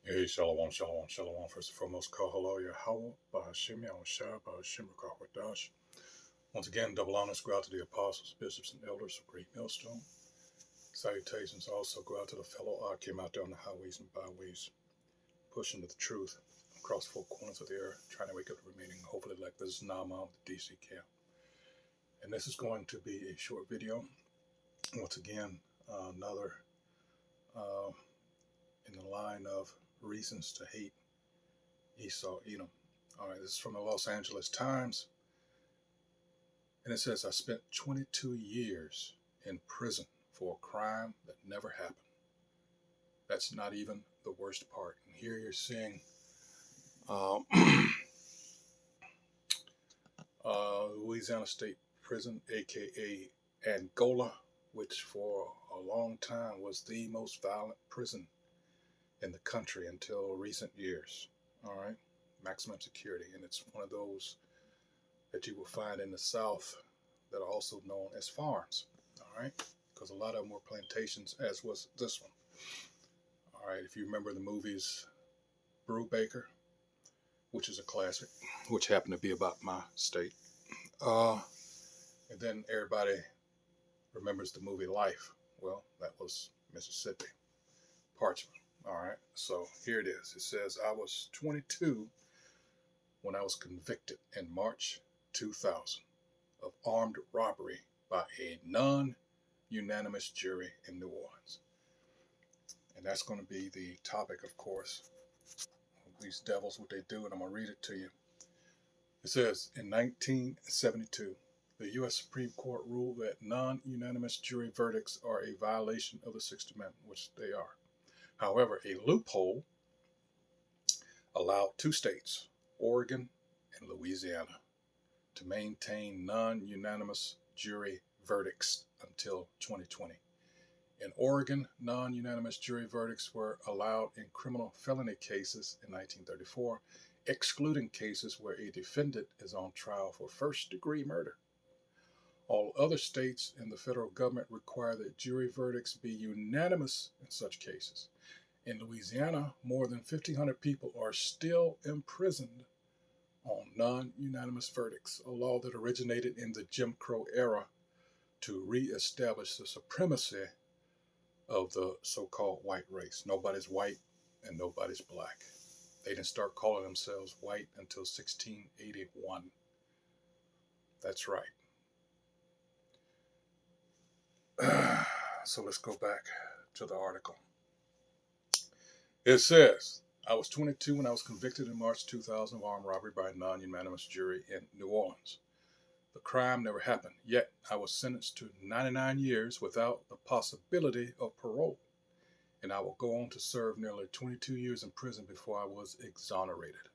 Hey, shalom, shalom, shalom. First and foremost, call hello, Yahweh, Bahashim, Yahushua, Bahashim, Rakakwadash. Once again, double honors go out to the apostles, bishops, and elders of Great Millstone. Salutations also go out to the fellow Akim out there on the highways and byways, pushing the truth across four corners of the earth, trying to wake up the remaining, hopefully like this Nama of the DC camp. And this is going to be a short video. Once again, another in the line of reasons to hate Esau, Edom. All right, this is from the Los Angeles Times. And it says, I spent 22 years in prison for a crime that never happened. That's not even the worst part. And here you're seeing Louisiana State Prison, aka Angola, which for a long time was the most violent prison in the country until recent years. All right, maximum security. And it's one of those that you will find in the South that are also known as farms. All right, because a lot of them were plantations, as was this one. All right, if you remember the movies Brubaker, which is a classic, which happened to be about my state. And then everybody remembers the movie Life. Well, that was Mississippi, Parchment. All right, so here it is. It says, I was 22 when I was convicted in March 2000 of armed robbery by a non-unanimous jury in New Orleans. And that's going to be the topic, of course, of these devils, what they do, and I'm going to read it to you. It says, in 1972, the U.S. Supreme Court ruled that non-unanimous jury verdicts are a violation of the Sixth Amendment, which they are. However, a loophole allowed two states, Oregon and Louisiana, to maintain non-unanimous jury verdicts until 2020. In Oregon, non-unanimous jury verdicts were allowed in criminal felony cases in 1934, excluding cases where a defendant is on trial for first-degree murder. All other states and the federal government require that jury verdicts be unanimous in such cases. In Louisiana, more than 1,500 people are still imprisoned on non-unanimous verdicts, a law that originated in the Jim Crow era to re-establish the supremacy of the so-called white race. Nobody's white and nobody's black. They didn't start calling themselves white until 1681. That's right. So let's go back to the article. It says, I was 22 when I was convicted in March 2000 of armed robbery by a non-unanimous jury in New Orleans. The crime never happened, yet I was sentenced to 99 years without the possibility of parole, and I will go on to serve nearly 22 years in prison before I was exonerated.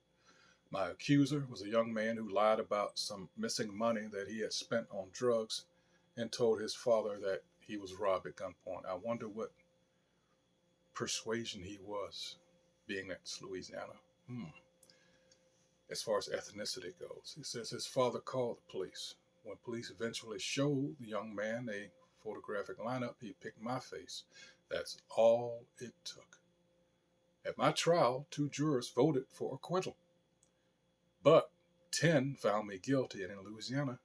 My accuser was a young man who lied about some missing money that he had spent on drugs and told his father that he was robbed at gunpoint. I wonder what persuasion he was, being that's Louisiana. As far as ethnicity goes, he says his father called the police. When police eventually showed the young man a photographic lineup, he picked my face. That's all it took. At my trial, 2 jurors voted for acquittal, but 10 found me guilty, and in Louisiana,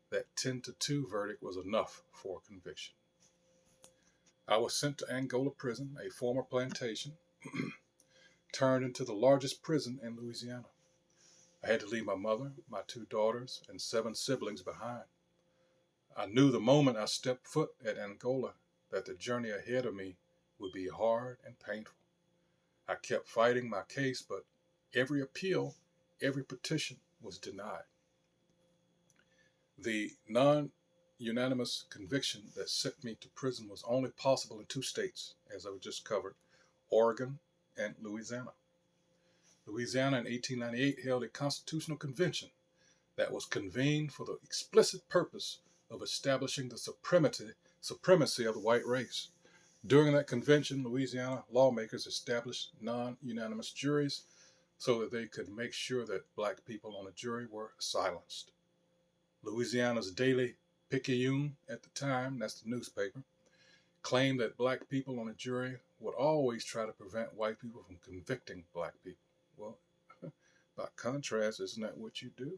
that 10-2 verdict was enough for conviction. I was sent to Angola prison, a former plantation, turned into the largest prison in Louisiana. I had to leave my mother, my 2 daughters, and 7 siblings behind. I knew the moment I stepped foot at Angola that the journey ahead of me would be hard and painful. I kept fighting my case, but every appeal, every petition was denied. The non-unanimous conviction that sent me to prison was only possible in 2 states, as I just covered, Oregon and Louisiana. Louisiana in 1898 held a constitutional convention that was convened for the explicit purpose of establishing the supremacy of the white race. During that convention, Louisiana lawmakers established non-unanimous juries so that they could make sure that black people on the jury were silenced. Louisiana's Daily Picayune at the time, that's the newspaper, claimed that black people on a jury would always try to prevent white people from convicting black people. Well, by contrast, isn't that what you do?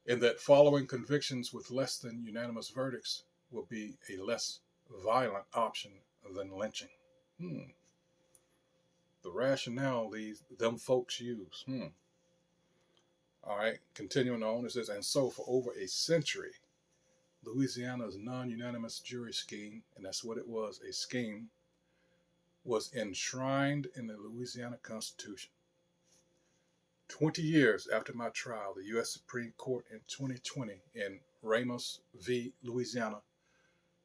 And that following convictions with less than unanimous verdicts will be a less violent option than lynching. The rationale them folks use. All right, continuing on, it says, and so for over a century, Louisiana's non-unanimous jury scheme, and that's what it was, a scheme, was enshrined in the Louisiana Constitution. 20 years after my trial, the U.S. Supreme Court in 2020 in Ramos v. Louisiana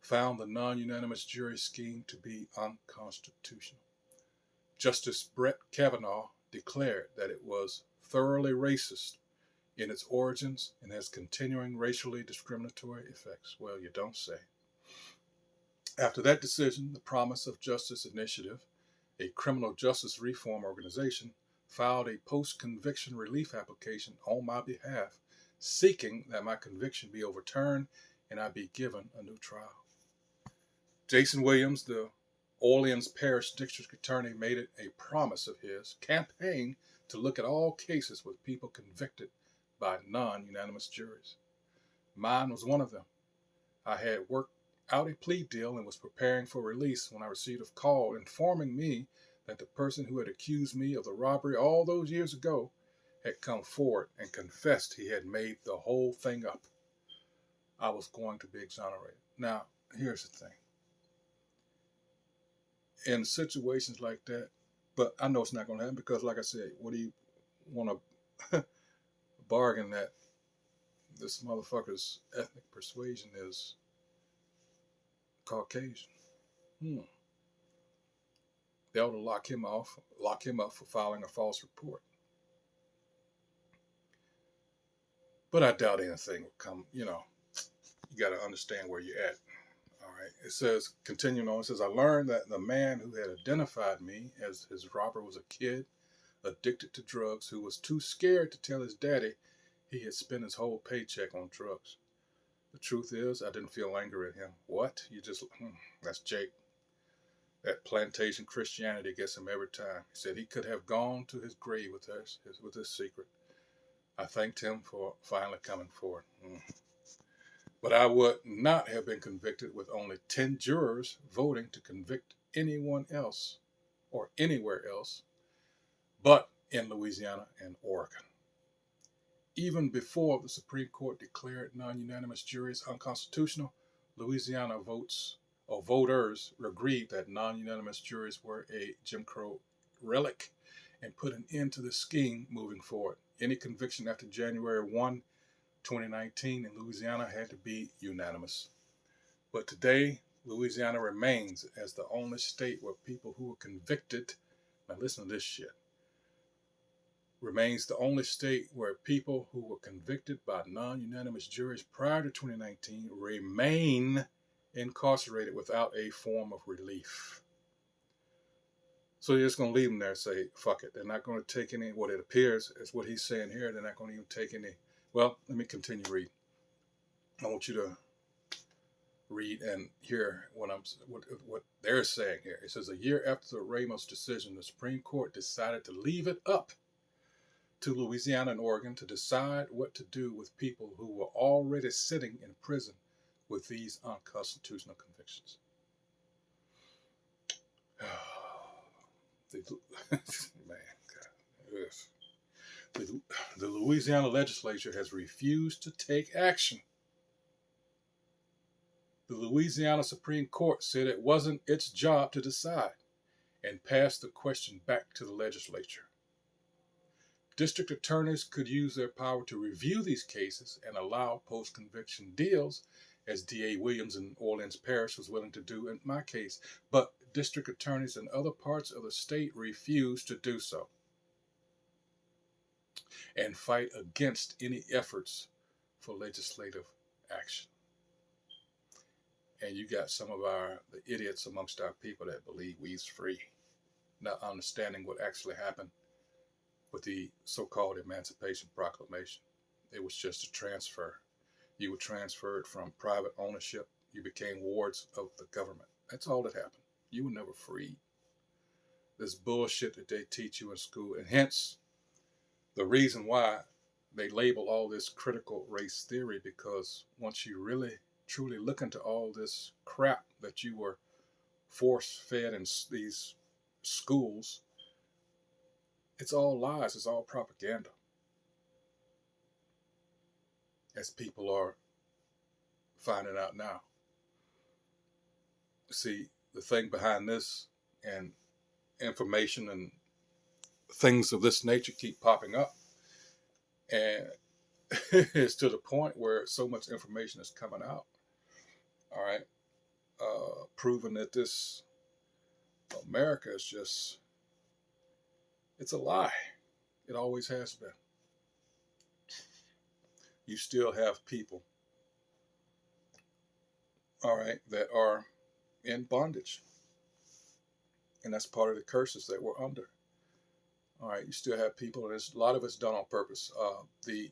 found the non-unanimous jury scheme to be unconstitutional. Justice Brett Kavanaugh declared that it was thoroughly racist in its origins and has continuing racially discriminatory effects. Well, you don't say. After that decision, the Promise of Justice Initiative, a criminal justice reform organization, filed a post-conviction relief application on my behalf, seeking that my conviction be overturned and I be given a new trial. Jason Williams, the Orleans Parish District Attorney, made it a promise of his campaign to look at all cases with people convicted by non-unanimous juries. Mine was one of them. I had worked out a plea deal and was preparing for release when I received a call informing me that the person who had accused me of the robbery all those years ago had come forward and confessed he had made the whole thing up. I was going to be exonerated. Now, here's the thing. In situations like that, but I know it's not going to happen because, like I said, what do you want to bargain that this motherfucker's ethnic persuasion is Caucasian? They ought to lock him up for filing a false report. But I doubt anything will come, you got to understand where you're at. All right. It says, continuing on, it says, I learned that the man who had identified me as his robber was a kid addicted to drugs who was too scared to tell his daddy he had spent his whole paycheck on drugs. The truth is, I didn't feel anger at him. What? That's Jake. That plantation Christianity gets him every time. He said he could have gone to his grave with his secret. I thanked him for finally coming forward. But I would not have been convicted with only 10 jurors voting to convict anyone else or anywhere else but in Louisiana and Oregon. Even before the Supreme Court declared non-unanimous juries unconstitutional, Louisiana voters agreed that non-unanimous juries were a Jim Crow relic and put an end to the scheme moving forward. Any conviction after January 1, 2019 in Louisiana had to be unanimous. But today, Louisiana remains as the only state where people who were convicted, now listen to this shit, remains the only state where people who were convicted by non-unanimous juries prior to 2019 remain incarcerated without a form of relief. So you're just going to leave them there and say, fuck it. They're not going to take any, what it appears is what he's saying here, they're not going to even take any. Well, let me continue reading. I want you to read and hear what they're saying here. It says, a year after the Ramos decision, the Supreme Court decided to leave it up to Louisiana and Oregon to decide what to do with people who were already sitting in prison with these unconstitutional convictions. Man, God. Yes. The Louisiana legislature has refused to take action. The Louisiana Supreme Court said it wasn't its job to decide and passed the question back to the legislature. District attorneys could use their power to review these cases and allow post-conviction deals, as D.A. Williams in Orleans Parish was willing to do in my case, but district attorneys in other parts of the state refused to do so and fight against any efforts for legislative action. And you got some of the idiots amongst our people that believe we's free, not understanding what actually happened with the so-called Emancipation Proclamation. It was just a transfer. You were transferred from private ownership You became wards of the government. That's all that happened. You were never free. This bullshit that they teach you in school, and hence the reason why they label all this critical race theory, because once you really truly look into all this crap that you were force fed in these schools, it's all lies, it's all propaganda, as people are finding out now. See, the thing behind this, and information and things of this nature keep popping up, and it's to the point where so much information is coming out, all right, proving that this America is just, it's a lie. It always has been. You still have people, all right, that are in bondage. And that's part of the curses that we're under. All right, you still have people, and there's a lot of it's done on purpose. The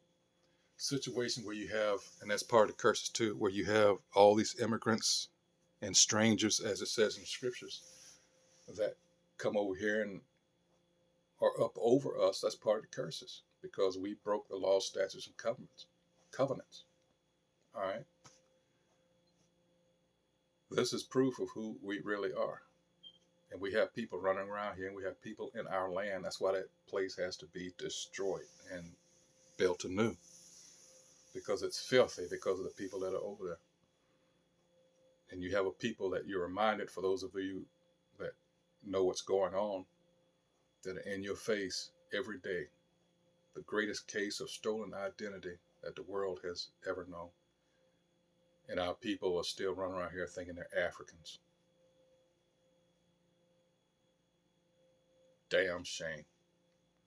situation where you have, and that's part of the curses too, where you have all these immigrants and strangers, as it says in the scriptures, that come over here and are up over us. That's part of the curses, because we broke the law, statutes, and covenants. All right. This is proof of who we really are. And we have people running around here, and we have people in our land. That's why that place has to be destroyed and built anew, because it's filthy, because of the people that are over there. And you have a people that you're reminded, for those of you that know what's going on, that are in your face every day. The greatest case of stolen identity that the world has ever known. And our people are still running around here thinking they're Africans. Damn shame.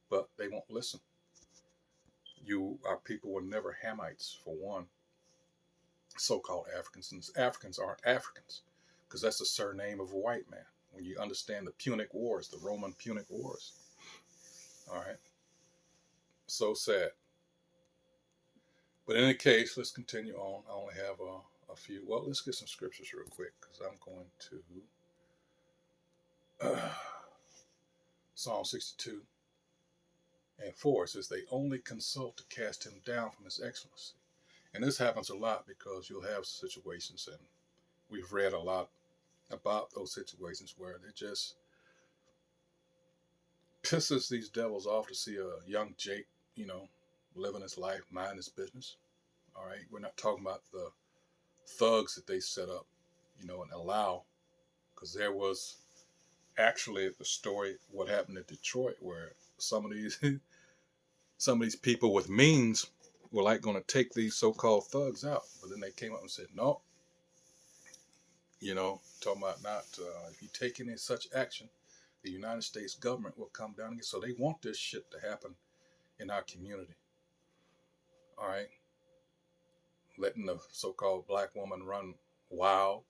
But they won't listen. Our people were never Hamites, for one. So-called Africans. And Africans aren't Africans, because that's the surname of a white man. When you understand the Punic Wars, the Roman Punic Wars. All right. So sad. But in any case, let's continue on. I only have a few. Well, let's get some scriptures real quick, because I'm going to Psalm 62 and 4. It says, they only consult to cast him down from his excellency. And this happens a lot, because you'll have situations, and we've read a lot about those situations, where it just pisses these devils off to see a young Jake, living his life, mind his business. All right. We're not talking about the thugs that they set up, and allow, because there was actually the story, what happened in Detroit, where some of these people with means were like going to take these so-called thugs out, but then they came up and said, no, talking about not, if you take any such action, the United States government will come down again. So they want this shit to happen in our community. All right. Letting the so-called black woman run wild,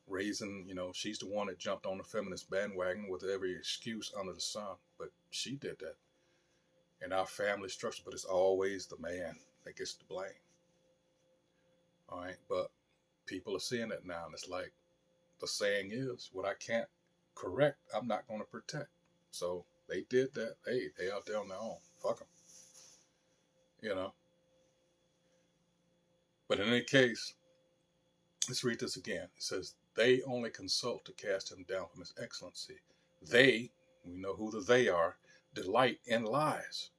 raising, she's the one that jumped on the feminist bandwagon with every excuse under the sun. But she did that. In our family structure, but it's always the man that gets the blame. All right. But people are seeing it now, and it's like the saying is, what I can't correct, I'm not going to protect. So they did that. Hey, they out there on their own. Fuck them. But in any case, let's read this again. It says, they only consult to cast him down from his excellency. They, we know who the they are, delight in lies.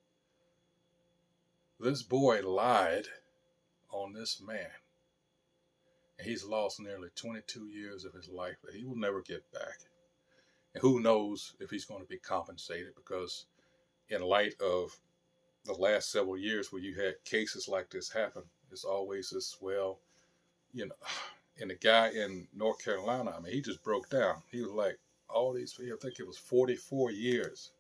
This boy lied on this man. And he's lost nearly 22 years of his life that he will never get back. And who knows if he's going to be compensated, because in light of the last several years where you had cases like this happen, it's always this, and the guy in North Carolina, he just broke down. He was like, I think it was 44 years.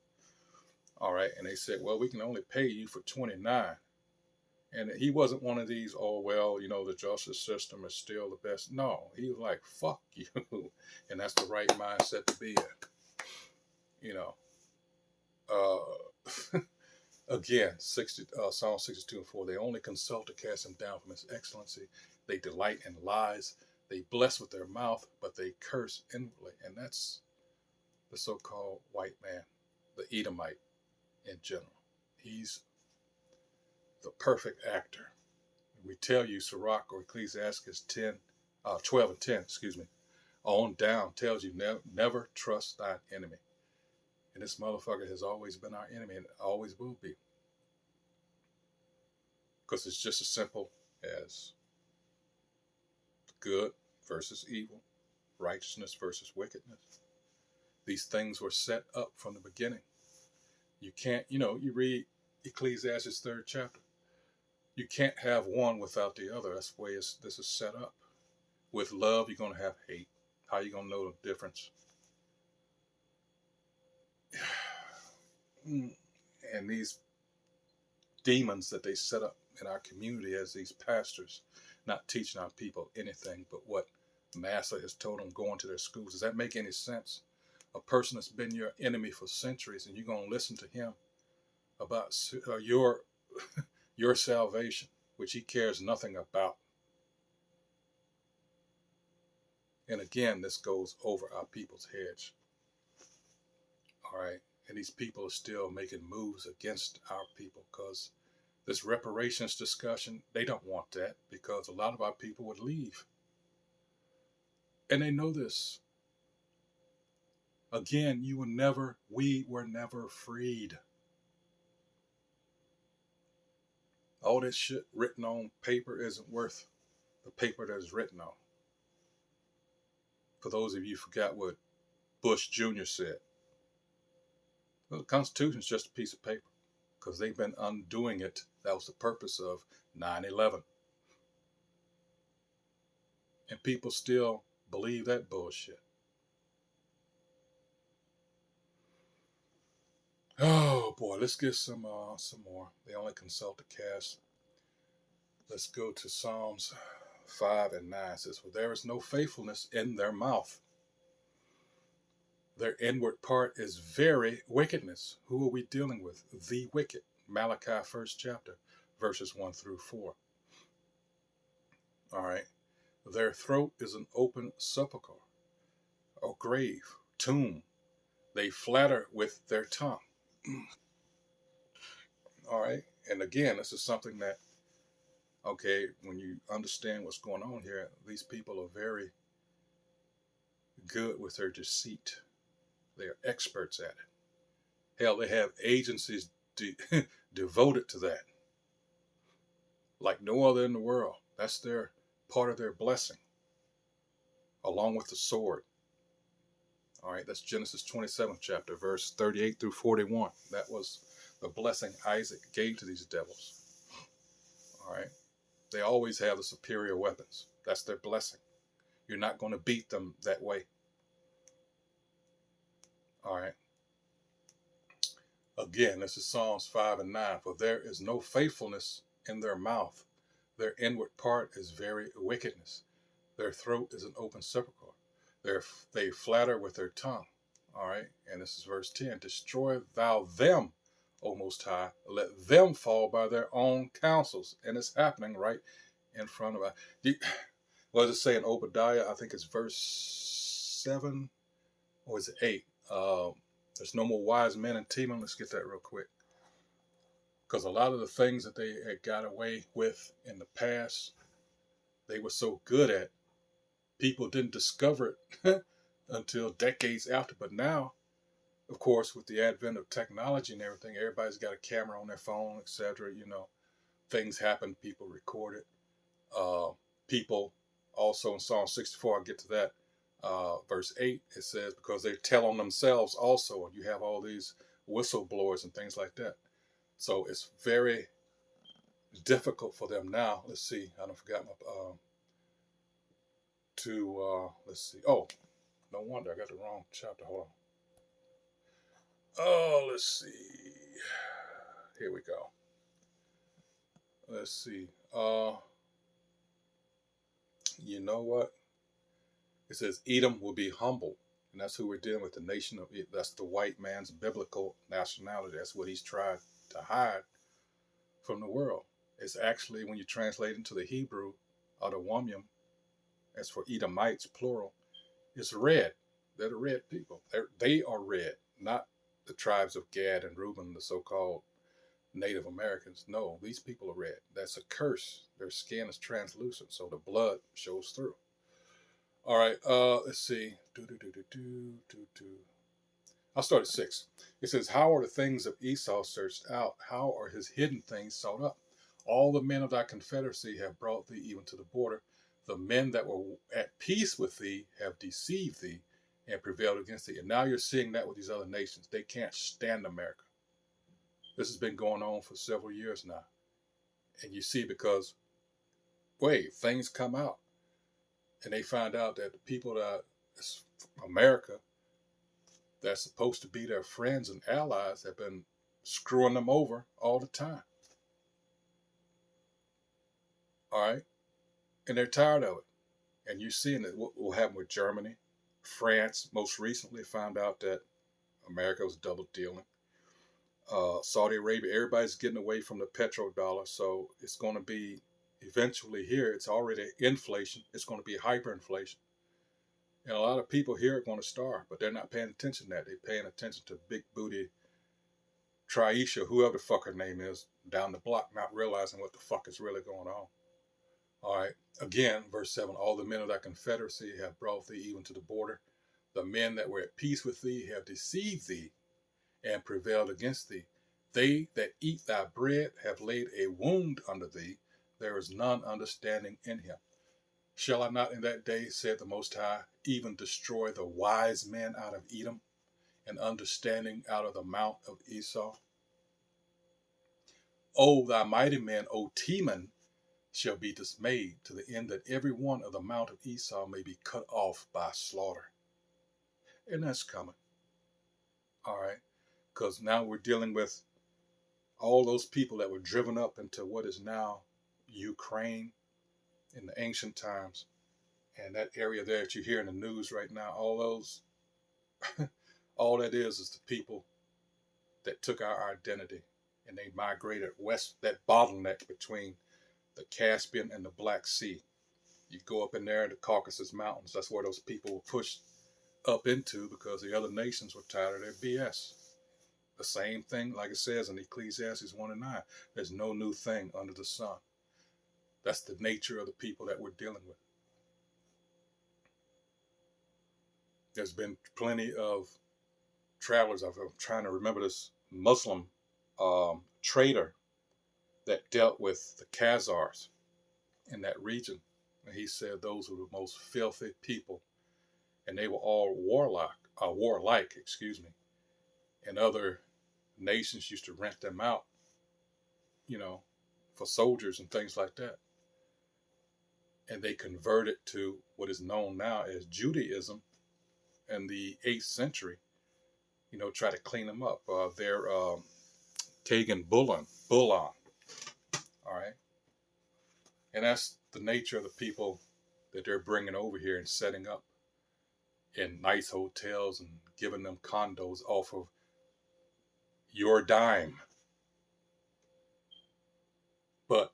All right. And they said, well, we can only pay you for 29. And he wasn't one of these, the justice system is still the best. No, he was like, fuck you. And that's the right mindset to be in. Again, Psalm 62 and 4, they only consult to cast him down from his excellency. They delight in lies. They bless with their mouth, but they curse inwardly. And that's the so-called white man, the Edomite in general. He's the perfect actor. We tell you, Sirach or Ecclesiastes 12 and 10, on down tells you never trust thine enemy. And this motherfucker has always been our enemy and always will be. Because it's just as simple as good versus evil, righteousness versus wickedness. These things were set up from the beginning. You can't, you read Ecclesiastes 3rd chapter. You can't have one without the other. That's the way this is set up. With love, you're going to have hate. How are you going to know the difference? And these demons that they set up in our community as these pastors, not teaching our people anything but what Massa has told them going to their schools. Does that make any sense? A person that's been your enemy for centuries, and you're going to listen to him about your salvation, which he cares nothing about. And again, this goes over our people's heads. All right. And these people are still making moves against our people because this reparations discussion, they don't want that because a lot of our people would leave. And they know this. Again, we were never freed. All this shit written on paper isn't worth the paper that is written on. For those of you who forgot what Bush Jr. said, well, the Constitution is just a piece of paper because they've been undoing it. That was the purpose of 9/11. And people still believe that bullshit. Oh boy, let's get some more. They only consult the cast. Let's go to Psalms 5 and 9. It says, "For there is no faithfulness in their mouth. Their inward part is very wickedness." Who are we dealing with? The wicked. Malachi 1st chapter, verses 1 through 4. All right. "Their throat is an open sepulchre, or grave, tomb. They flatter with their tongue." All right. And again, this is something that, okay, when you understand what's going on here, these people are very good with their deceit. They are experts at it. Hell, they have agencies devoted to that. Like no other in the world. That's their part of their blessing. Along with the sword. All right, that's Genesis 27th chapter, verse 38 through 41. That was the blessing Isaac gave to these devils. All right. They always have the superior weapons. That's their blessing. You're not going to beat them that way. All right. Again, this is Psalms 5 and 9. "For there is no faithfulness in their mouth. Their inward part is very wickedness. Their throat is an open sepulchre. They flatter with their tongue." All right. And this is verse 10. "Destroy thou them, O Most High. Let them fall by their own counsels." And it's happening right in front of us. What does it say in Obadiah? I think it's verse 7 or is it 8? There's no more wise men in Timon. Let's get that real quick. Because a lot of the things that they had got away with in the past, they were so good at, people didn't discover it until decades after. But now, of course, with the advent of technology and everything, everybody's got a camera on their phone, etc. Things happen, people record it. People also in Psalm 64, I'll get to that. Verse 8, it says, because they tell on themselves also, and you have all these whistleblowers and things like that. So it's very difficult for them now. Let's see, I don't forget my let's see. Oh, no wonder I got the wrong chapter. Hold on. Oh, let's see. Here we go. Let's see. You know what? It says Edom will be humble. And that's who we're dealing with, the nation of it. That's the white man's biblical nationality. That's what he's tried to hide from the world. It's actually, when you translate into the Hebrew, Adawamium, as for Edomites, plural, is red. They're the red people. They are red, not the tribes of Gad and Reuben, the so-called Native Americans. No, these people are red. That's a curse. Their skin is translucent, so the blood shows through. All right, let's see. I'll start at 6. It says, how are the things of Esau searched out? How are his hidden things sought up? All the men of thy confederacy have brought thee even to the border. The men that were at peace with thee have deceived thee and prevailed against thee. And now you're seeing that with these other nations. They can't stand America. This has been going on for several years now. And you see, because, wait, things come out. And they find out that the people that America, that's supposed to be their friends and allies, have been screwing them over all the time. All right? And they're tired of it. And you're seeing it. What will happen with Germany, France, most recently found out that America was double dealing. Saudi Arabia, everybody's getting away from the petrodollar. So it's going to be eventually here. It's already inflation. It's going to be hyperinflation. And a lot of people here are going to starve, but they're not paying attention to that. They're paying attention to big booty Triesha, whoever the fuck her name is, down the block, not realizing what the fuck is really going on. All right. Again, verse 7, all the men of thy confederacy have brought thee even to the border. The men that were at peace with thee have deceived thee and prevailed against thee. They that eat thy bread have laid a wound under thee. There is none understanding in him. Shall I not in that day, said the Most High, even destroy the wise men out of Edom and understanding out of the mount of Esau? O thy mighty men, O Teman, shall be dismayed to the end that every one of the mount of Esau may be cut off by slaughter. And that's coming. All right. Because now we're dealing with all those people that were driven up into what is now Ukraine in the ancient times. And that area there that you hear in the news right now, all those, all that is the people that took our identity and they migrated west, that bottleneck between the Caspian and the Black Sea. You go up in there in the Caucasus Mountains, that's where those people were pushed up into because the other nations were tired of their BS. The same thing, like it says in Ecclesiastes 1:9, there's no new thing under the sun. That's the nature of the people that we're dealing with. There's been plenty of travelers, I'm trying to remember this Muslim trader that dealt with the Khazars in that region. And he said those were the most filthy people. And they were all warlike, and other nations used to rent them out, for soldiers and things like that. And they converted to what is known now as Judaism in the 8th century, try to clean them up. They're Kagan Bulan, all right? And that's the nature of the people that they're bringing over here and setting up in nice hotels and giving them condos off of your dime. But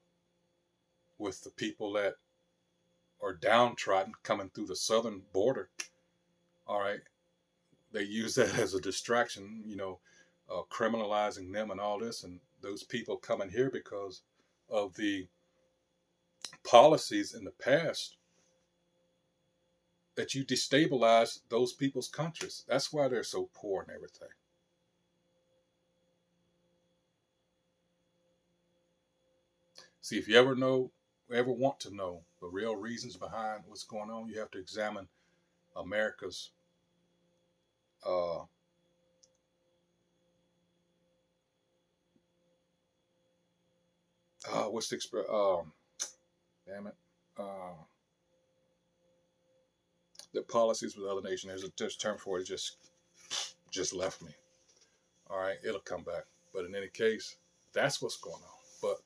with the people that are downtrodden coming through the southern border, all right, they use that as a distraction, criminalizing them and all this. And those people coming here because of the policies in the past that you destabilize those people's countries. That's why they're so poor and everything. See, if you ever want to know the real reasons behind what's going on, you have to examine America's what's the damn it, the policies with other nations. There's a term for it. It just left me. All right, it'll come back. But in any case, that's what's going on. But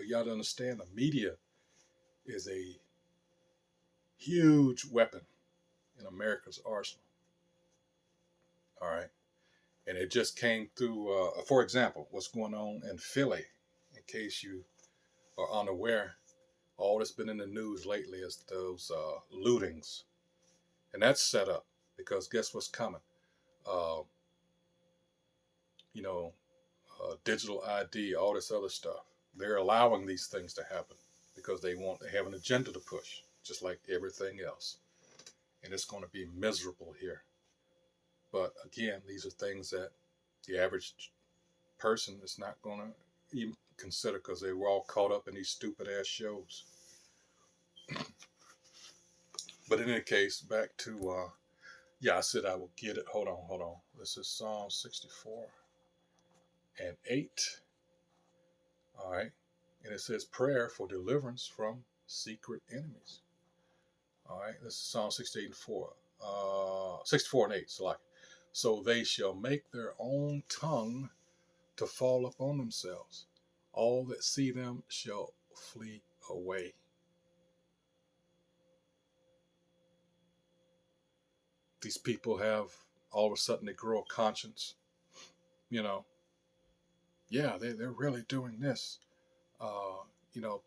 you got to understand, the media is a huge weapon in America's arsenal. All right, and it just came through. For example, what's going on in Philly, in case you are unaware, All that's been in the news lately is those lootings. And that's set up because guess what's coming? Uh, you know, digital ID, all this other stuff. They're allowing these things to happen because they have an agenda to push, just like everything else. And it's going to be miserable here. But again, these are things that the average person is not going to even consider because they were all caught up in these stupid ass shows. But in any case, back to, I said I will get it. Hold on. This is Psalm 64 and 8. All right. And it says prayer for deliverance from secret enemies. All right. This is Psalm 68 and 4. 64 and 8. So they shall make their own tongue to fall upon themselves. All that see them shall flee away. These people have, all of a sudden, they grow a conscience. You know, yeah, they're really doing this. You know,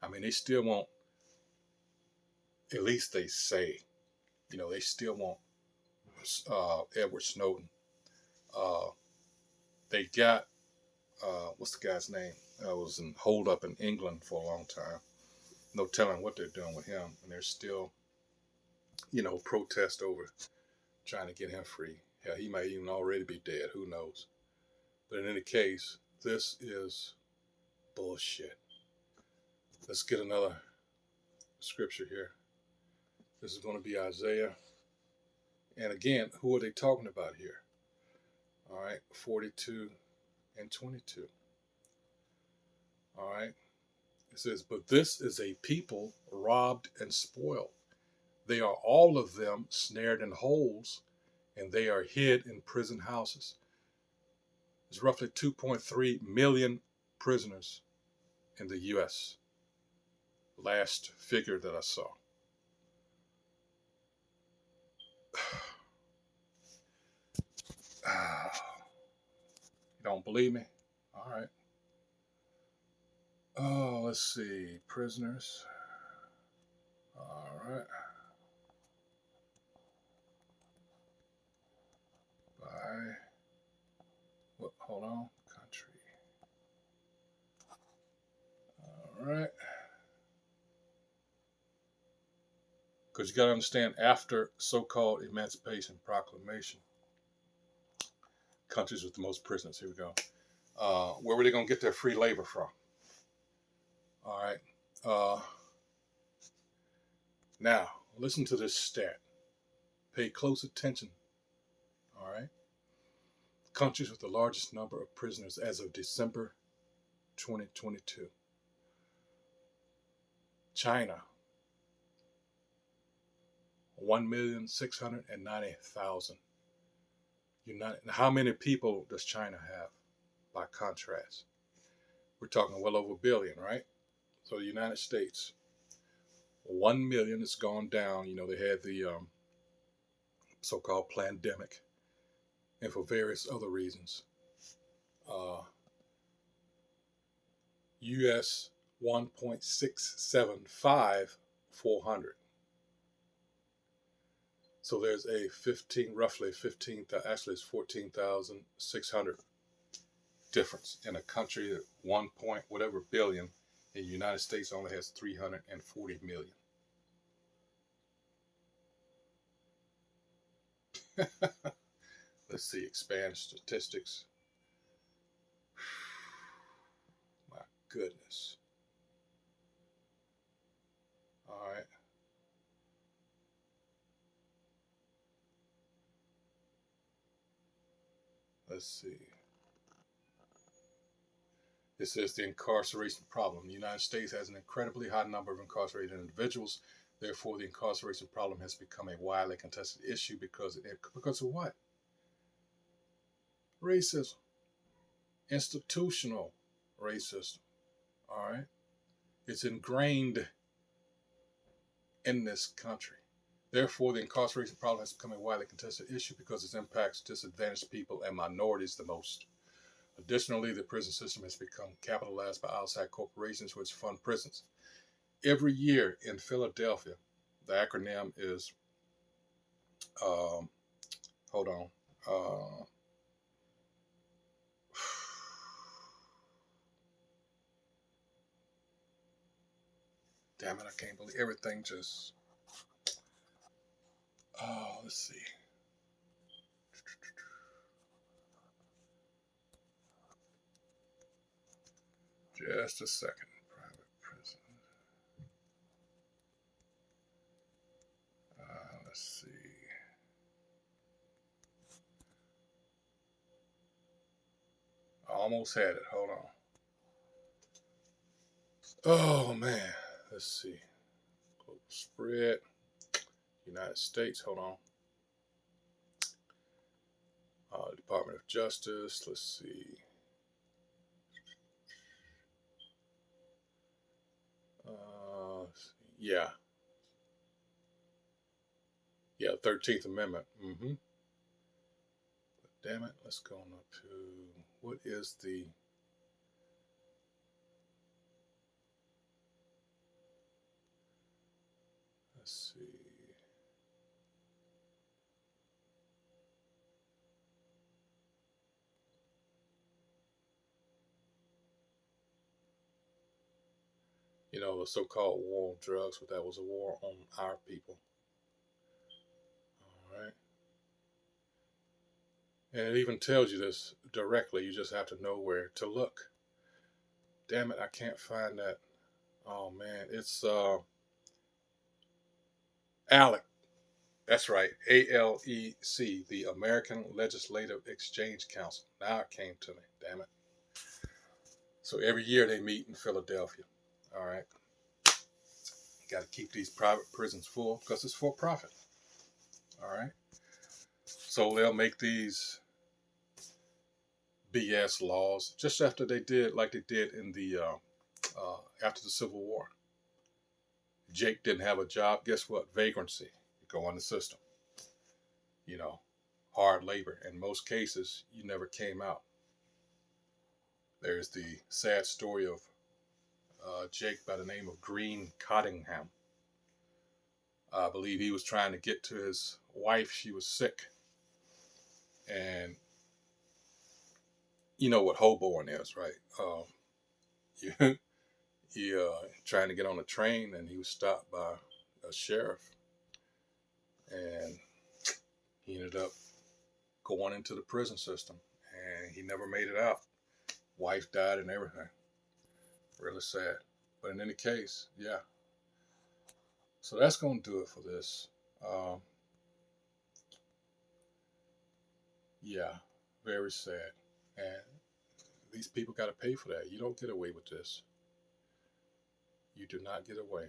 I mean, they still won't, at least they say, you know, they still won't Edward Snowden. They got, what's the guy's name? Was holed up in England for a long time. No telling what they're doing with him. And they're still, you know, protest over trying to get him free. Hell, he might even already be dead. Who knows? But in any case, this is bullshit. Let's get another scripture here. This is going to be Isaiah. And again, who are they talking about here? All right, 42 and 22. All right. It says, but this is a people robbed and spoiled. They are all of them snared in holes, and they are hid in prison houses. There's roughly 2.3 million prisoners in the U.S. Last figure that I saw. You don't believe me? All right. Oh, let's see. Prisoners. All right. By what? Hold on. Country. All right. Because you got to understand, after so-called Emancipation Proclamation, countries with the most prisoners. Here we go. Where were they going to get their free labor from? All right. Now, listen to this stat. Pay close attention. All right. Countries with the largest number of prisoners as of December 2022. China, 1,690,000. How many people does China have by contrast? We're talking well over a billion, right? So the United States, 1 million has gone down. You know, they had the so-called pandemic, and for various other reasons. US 1.675, 400. So there's a roughly 15, actually it's 14,600 difference in a country that 1 point whatever billion. In the United States only has 340 million. Let's see, expand statistics. My goodness. All right. Let's see. It says the incarceration problem. The United States has an incredibly high number of incarcerated individuals. Therefore, the incarceration problem has become a widely contested issue because of what? Racism. Institutional racism. All right. It's ingrained in this country. Therefore, the incarceration problem has become a widely contested issue because it impacts disadvantaged people and minorities the most. Additionally, the prison system has become capitalized by outside corporations which fund prisons. every year in Philadelphia, the acronym is, hold on, damn it, I can't believe everything just, let's see. Just a second. Private prison. Let's see. I almost had it. Hold on. Oh, man. Let's see. Global spread. United States. Hold on. Department of Justice. Let's see. Yeah. Yeah, 13th Amendment. Damn it. Let's go on up to, what is the, let's see. You know, the so-called war on drugs, but that was a war on our people. All right. And it even tells you this directly. You just have to know where to look. Damn it, I can't find that. Oh man, it's ALEC. That's right, ALEC, the American Legislative Exchange Council. Now it came to me. Damn it. So every year they meet in Philadelphia. All right. Got to keep these private prisons full because it's for profit. All right. So they'll make these BS laws just after they did, like they did in the after the Civil War. Jake didn't have a job. Guess what? Vagrancy. You go on the system. You know, hard labor. In most cases, you never came out. There's the sad story of Jake by the name of Green Cottingham. I believe he was trying to get to his wife. She was sick. And you know what hoboing is, right? He trying to get on a train, and he was stopped by a sheriff. And he ended up going into the prison system. And he never made it out. Wife died and everything. Really sad. But in any case, yeah. So that's going to do it for this. Yeah, very sad. And these people got to pay for that. You don't get away with this. You do not get away.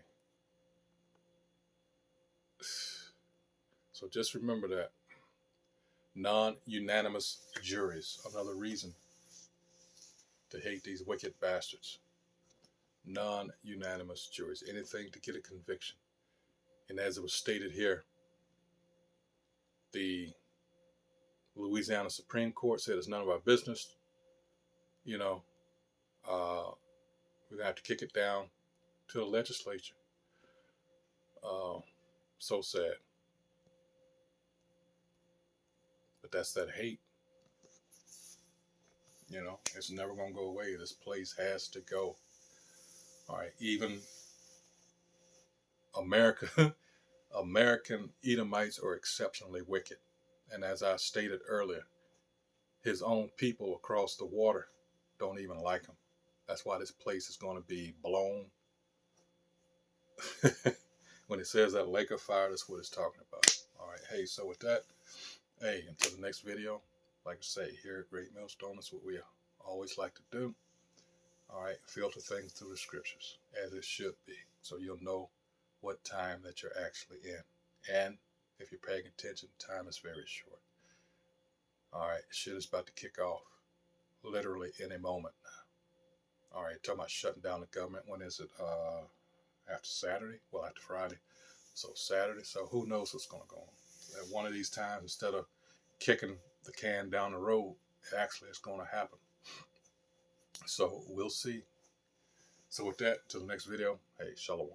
So just remember that. Non-unanimous juries. Another reason to hate these wicked bastards. Non-unanimous juries. Anything to get a conviction. And as it was stated here, the Louisiana Supreme Court said it's none of our business. You know, we're going to have to kick it down to the legislature. So sad. But that's that hate. You know, it's never going to go away. This place has to go. All right, even American Edomites are exceptionally wicked. And as I stated earlier, his own people across the water don't even like him. That's why this place is going to be blown. When it says that lake of fire, that's what it's talking about. All right, hey, so with that, hey, until the next video, like I say, here at Great Millstone, that's what we always like to do. All right, filter things through the scriptures, as it should be, so you'll know what time that you're actually in. And if you're paying attention, time is very short. All right, shit is about to kick off, literally any moment now. All right, talking about shutting down the government. When is it? After Saturday? Well, after Friday. So Saturday. So who knows what's going to go on. At one of these times, instead of kicking the can down the road, actually it's going to happen. So we'll see. So with that, till the next video, hey, shalom.